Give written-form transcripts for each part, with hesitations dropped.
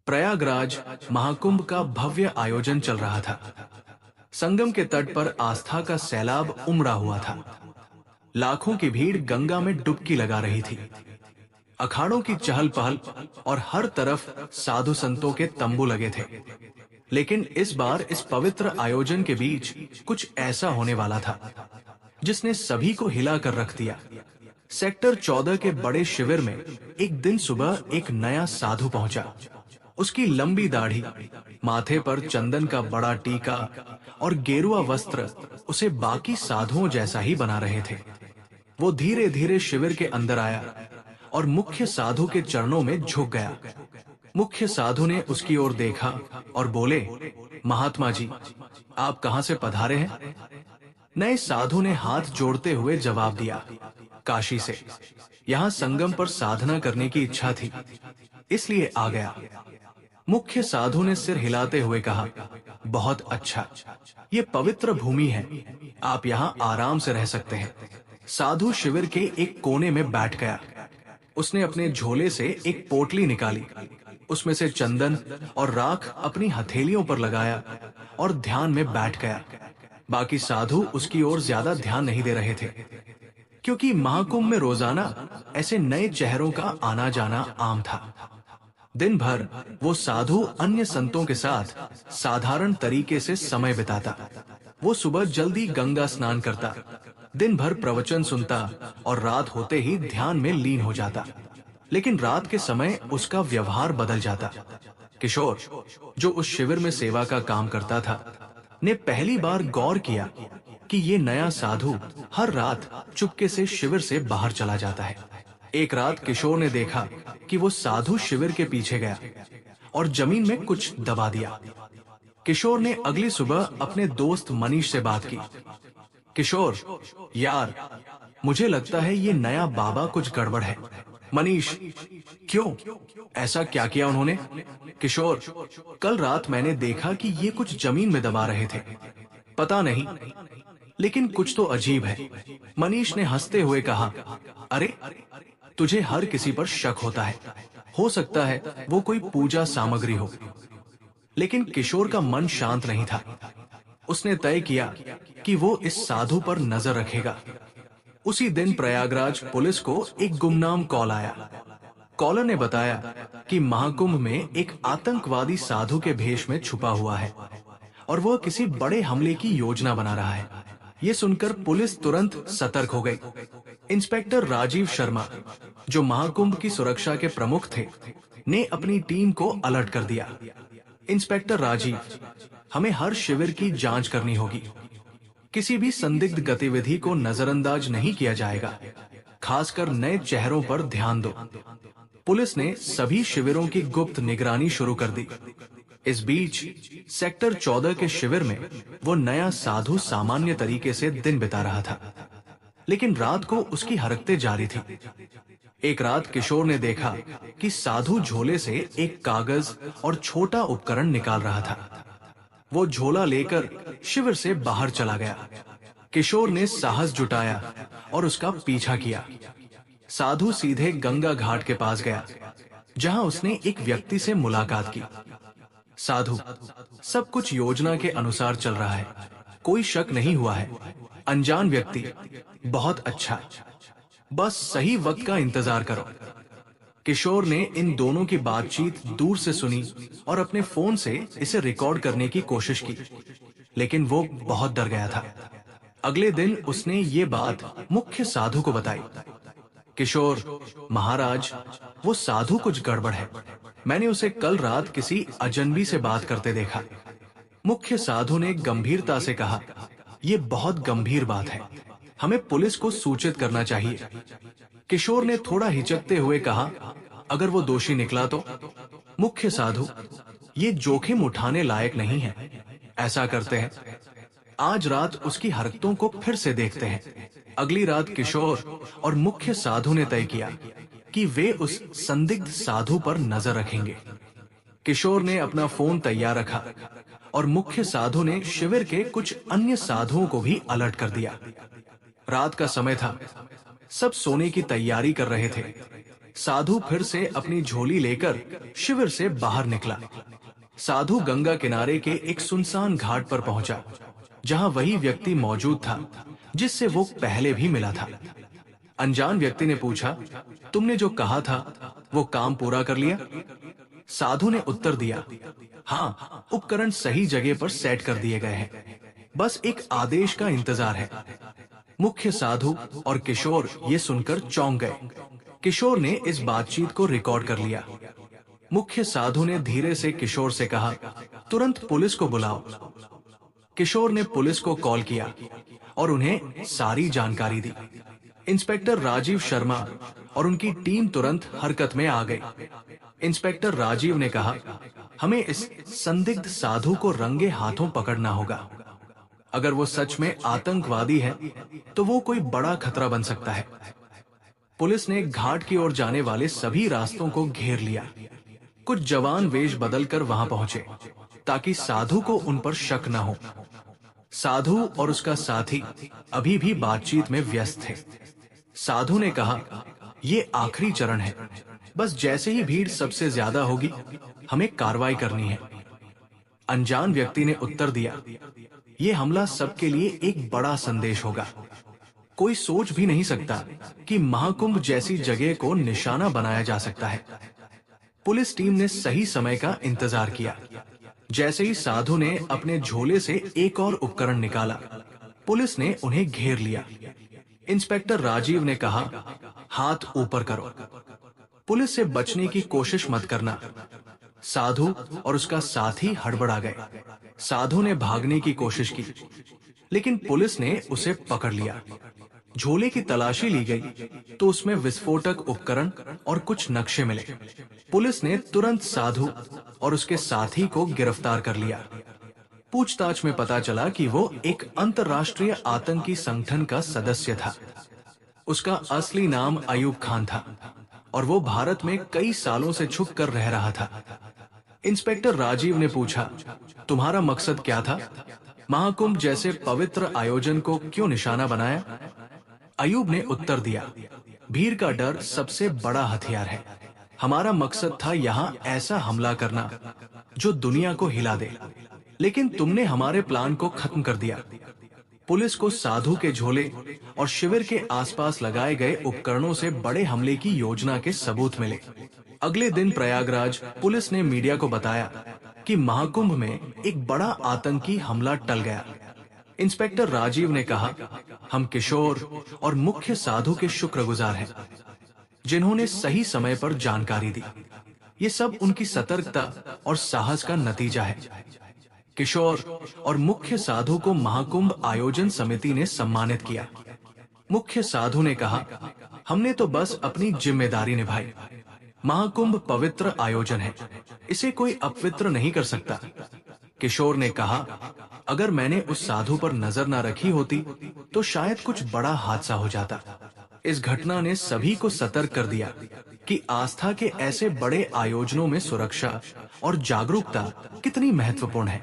प्रयागराज महाकुंभ का भव्य आयोजन चल रहा था। संगम के तट पर आस्था का सैलाब उमड़ा हुआ था। लाखों की भीड़ गंगा में डुबकी लगा रही थी। अखाड़ों की चहल पहल और हर तरफ साधु संतों के तंबू लगे थे। लेकिन इस बार इस पवित्र आयोजन के बीच कुछ ऐसा होने वाला था जिसने सभी को हिला कर रख दिया। सेक्टर 14 के बड़े शिविर में एक दिन सुबह एक नया साधु पहुंचा। उसकी लंबी दाढ़ी, माथे पर चंदन का बड़ा टीका और गेरुआ वस्त्र उसे बाकी साधुओं जैसा ही बना रहे थे। वो धीरे धीरे शिविर के अंदर आया और मुख्य साधु के चरणों में झुक गया। मुख्य साधु ने उसकी ओर देखा और बोले, महात्मा जी, आप कहां से पधारे हैं? नए साधु ने हाथ जोड़ते हुए जवाब दिया, काशी से। यहां संगम पर साधना करने की इच्छा थी, इसलिए आ गया। मुख्य साधु ने सिर हिलाते हुए कहा, बहुत अच्छा, ये पवित्र भूमि है, आप यहाँ आराम से रह सकते हैं। साधु शिविर के एक कोने में बैठ गया। उसने अपने झोले से एक पोटली निकाली, उसमें से चंदन और राख अपनी हथेलियों पर लगाया और ध्यान में बैठ गया। बाकी साधु उसकी ओर ज्यादा ध्यान नहीं दे रहे थे, क्योंकि महाकुंभ में रोजाना ऐसे नए चेहरों का आना जाना आम था। दिन भर वो साधु अन्य संतों के साथ साधारण तरीके से समय बिताता। वो सुबह जल्दी गंगा स्नान करता, दिन भर प्रवचन सुनता और रात होते ही ध्यान में लीन हो जाता। लेकिन रात के समय उसका व्यवहार बदल जाता। किशोर, जो उस शिविर में सेवा का काम करता था, ने पहली बार गौर किया कि ये नया साधु हर रात चुपके से शिविर से बाहर चला जाता है। एक रात किशोर ने देखा कि वो साधु शिविर के पीछे गया और जमीन में कुछ दबा दिया। किशोर ने अगली सुबह अपने दोस्त मनीष से बात की। किशोर, यार, मुझे लगता है ये नया बाबा कुछ गड़बड़ है। मनीष, क्यों? ऐसा क्या किया उन्होंने? किशोर, कल रात मैंने देखा कि ये कुछ जमीन में दबा रहे थे। पता नहीं, लेकिन कुछ तो अजीब है। मनीष ने हंसते हुए कहा, अरे, तुझे हर किसी पर शक होता है। हो सकता है वो कोई पूजा सामग्री हो। लेकिन किशोर का मन शांत नहीं था। उसने तय किया कि वो इस साधु पर नजर रखेगा। उसी दिन प्रयागराज पुलिस को एक गुमनाम कॉल आया। कॉलर ने बताया कि महाकुंभ में एक आतंकवादी साधु के भेष में छुपा हुआ है और वह किसी बड़े हमले की योजना बना रहा है। ये सुनकर पुलिस तुरंत सतर्क हो गई। इंस्पेक्टर राजीव शर्मा, जो महाकुंभ की सुरक्षा के प्रमुख थे, ने अपनी टीम को अलर्ट कर दिया। इंस्पेक्टर राजीव, हमें हर शिविर की जांच करनी होगी। किसी भी संदिग्ध गतिविधि को नजरअंदाज नहीं किया जाएगा। खासकर नए चेहरों पर ध्यान दो। पुलिस ने सभी शिविरों की गुप्त निगरानी शुरू कर दी। इस बीच सेक्टर 14 के शिविर में वो नया साधु सामान्य तरीके से दिन बिता रहा था, लेकिन रात को उसकी हरकतें जारी थी। एक रात किशोर ने देखा कि साधु झोले से एक कागज और छोटा उपकरण निकाल रहा था। वो झोला लेकर शिविर से बाहर चला गया। किशोर ने साहस जुटाया और उसका पीछा किया। साधु सीधे गंगा घाट के पास गया, जहां उसने एक व्यक्ति से मुलाकात की। साधु, सब कुछ योजना के अनुसार चल रहा है, कोई शक नहीं हुआ है। अनजान व्यक्ति, बहुत अच्छा, बस सही वक्त का इंतजार करो। किशोर ने इन दोनों की बातचीत दूर से सुनी और अपने फोन से इसे रिकॉर्ड करने की कोशिश की, लेकिन वो बहुत डर गया था। अगले दिन उसने ये बात मुख्य साधु को बताई। किशोर, महाराज, वो साधु कुछ गड़बड़ है। मैंने उसे कल रात किसी अजनबी से बात करते देखा। मुख्य साधु ने गंभीरता से कहा, ये बहुत गंभीर बात है, हमें पुलिस को सूचित करना चाहिए। किशोर ने थोड़ा हिचकते हुए कहा, अगर वो दोषी निकला तो? मुख्य साधु, ये जोखिम उठाने लायक नहीं है। ऐसा करते हैं, आज रात उसकी हरकतों को फिर से देखते हैं। अगली रात किशोर और मुख्य साधु ने तय किया कि वे उस संदिग्ध साधु पर नजर रखेंगे। किशोर ने अपना फोन तैयार रखा और मुख्य साधु ने शिविर के कुछ अन्य साधुओं को भी अलर्ट कर दिया। रात का समय था, सब सोने की तैयारी कर रहे थे। साधु फिर से अपनी झोली लेकर शिविर से बाहर निकला। साधु गंगा किनारे के एक सुनसान घाट पर पहुंचा, जहां वही व्यक्ति मौजूद था जिससे वो पहले भी मिला था। अनजान व्यक्ति ने पूछा, तुमने जो कहा था वो काम पूरा कर लिया? साधु ने उत्तर दिया, हाँ, उपकरण सही जगह पर सेट कर दिए गए हैं, बस एक आदेश का इंतजार है। मुख्य साधु और किशोर ये सुनकर चौंक गए। किशोर ने इस बातचीत को रिकॉर्ड कर लिया। मुख्य साधु ने धीरे से किशोर से कहा, तुरंत पुलिस को बुलाओ। किशोर ने पुलिस को कॉल किया और उन्हें सारी जानकारी दी। इंस्पेक्टर राजीव शर्मा और उनकी टीम तुरंत हरकत में आ गई। इंस्पेक्टर राजीव ने कहा, हमें इस संदिग्ध साधु को रंगे हाथों पकड़ना होगा। अगर वो सच में आतंकवादी है तो वो कोई बड़ा खतरा बन सकता है। पुलिस ने घाट की ओर जाने वाले सभी रास्तों को घेर लिया। कुछ जवान वेश बदलकर वहां पहुंचे ताकि साधु को उन पर शक न हो। साधु और उसका साथी अभी भी बातचीत में व्यस्त थे। साधु ने कहा, ये आखिरी चरण है, बस जैसे ही भीड़ सबसे ज्यादा होगी हमें कार्रवाई करनी है। अनजान व्यक्ति ने उत्तर दिया, ये हमला सबके लिए एक बड़ा संदेश होगा। कोई सोच भी नहीं सकता कि महाकुंभ जैसी जगह को निशाना बनाया जा सकता है। पुलिस टीम ने सही समय का इंतजार किया। जैसे ही साधु ने अपने झोले से एक और उपकरण निकाला, पुलिस ने उन्हें घेर लिया। इंस्पेक्टर राजीव ने कहा, हाथ ऊपर करो। पुलिस से बचने की कोशिश मत करना। साधु और उसका साथी हड़बड़ा गए। साधु ने भागने की कोशिश की, लेकिन पुलिस ने उसे पकड़ लिया। झोले की तलाशी ली गई तो उसमें विस्फोटक उपकरण और कुछ नक्शे मिले। पुलिस ने तुरंत साधु और उसके साथी को गिरफ्तार कर लिया। पूछताछ में पता चला कि वो एक अंतर्राष्ट्रीय आतंकी संगठन का सदस्य था। उसका असली नाम अयूब खान था और वो भारत में कई सालों से छुप कर रह रहा था। इंस्पेक्टर राजीव ने पूछा, तुम्हारा मकसद क्या था? महाकुंभ जैसे पवित्र आयोजन को क्यों निशाना बनाया? अयूब ने उत्तर दिया, भीड़ का डर सबसे बड़ा हथियार है। हमारा मकसद था यहाँ ऐसा हमला करना जो दुनिया को हिला दे, लेकिन तुमने हमारे प्लान को खत्म कर दिया। पुलिस को साधु के झोले और शिविर के आसपास लगाए गए उपकरणों से बड़े हमले की योजना के सबूत मिले। अगले दिन प्रयागराज पुलिस ने मीडिया को बताया कि महाकुंभ में एक बड़ा आतंकी हमला टल गया। इंस्पेक्टर राजीव ने कहा, हम किशोर और मुख्य साधु के शुक्रगुजार हैं, जिन्होंने सही समय पर जानकारी दी। ये सब उनकी सतर्कता और साहस का नतीजा है। किशोर और मुख्य साधु को महाकुंभ आयोजन समिति ने सम्मानित किया। मुख्य साधु ने कहा, हमने तो बस अपनी जिम्मेदारी निभाई। महाकुंभ पवित्र आयोजन है, इसे कोई अपवित्र नहीं कर सकता। किशोर ने कहा, अगर मैंने उस साधु पर नजर न रखी होती तो शायद कुछ बड़ा हादसा हो जाता। इस घटना ने सभी को सतर्क कर दिया कि आस्था के ऐसे बड़े आयोजनों में सुरक्षा और जागरूकता कितनी महत्वपूर्ण है।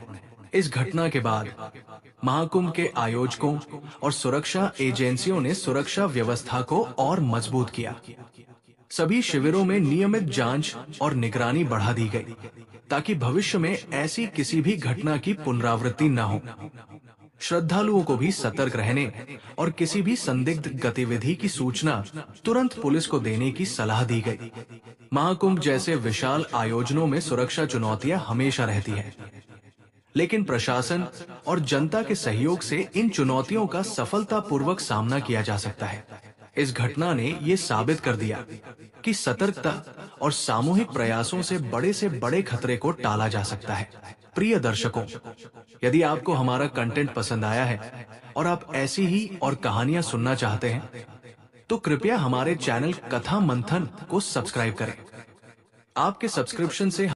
इस घटना के बाद महाकुंभ के आयोजकों और सुरक्षा एजेंसियों ने सुरक्षा व्यवस्था को और मजबूत किया। सभी शिविरों में नियमित जांच और निगरानी बढ़ा दी गई ताकि भविष्य में ऐसी किसी भी घटना की पुनरावृत्ति न हो। श्रद्धालुओं को भी सतर्क रहने और किसी भी संदिग्ध गतिविधि की सूचना तुरंत पुलिस को देने की सलाह दी गई। महाकुंभ जैसे विशाल आयोजनों में सुरक्षा चुनौतियां हमेशा रहती है, लेकिन प्रशासन और जनता के सहयोग से इन चुनौतियों का सफलतापूर्वक सामना किया जा सकता है। इस घटना ने ये साबित कर दिया कि सतर्कता और सामूहिक प्रयासों से बड़े खतरे को टाला जा सकता है। प्रिय दर्शकों, यदि आपको हमारा कंटेंट पसंद आया है और आप ऐसी ही और कहानियां सुनना चाहते हैं, तो कृपया हमारे चैनल कथा मंथन को सब्सक्राइब करें। आपके सब्सक्रिप्शन से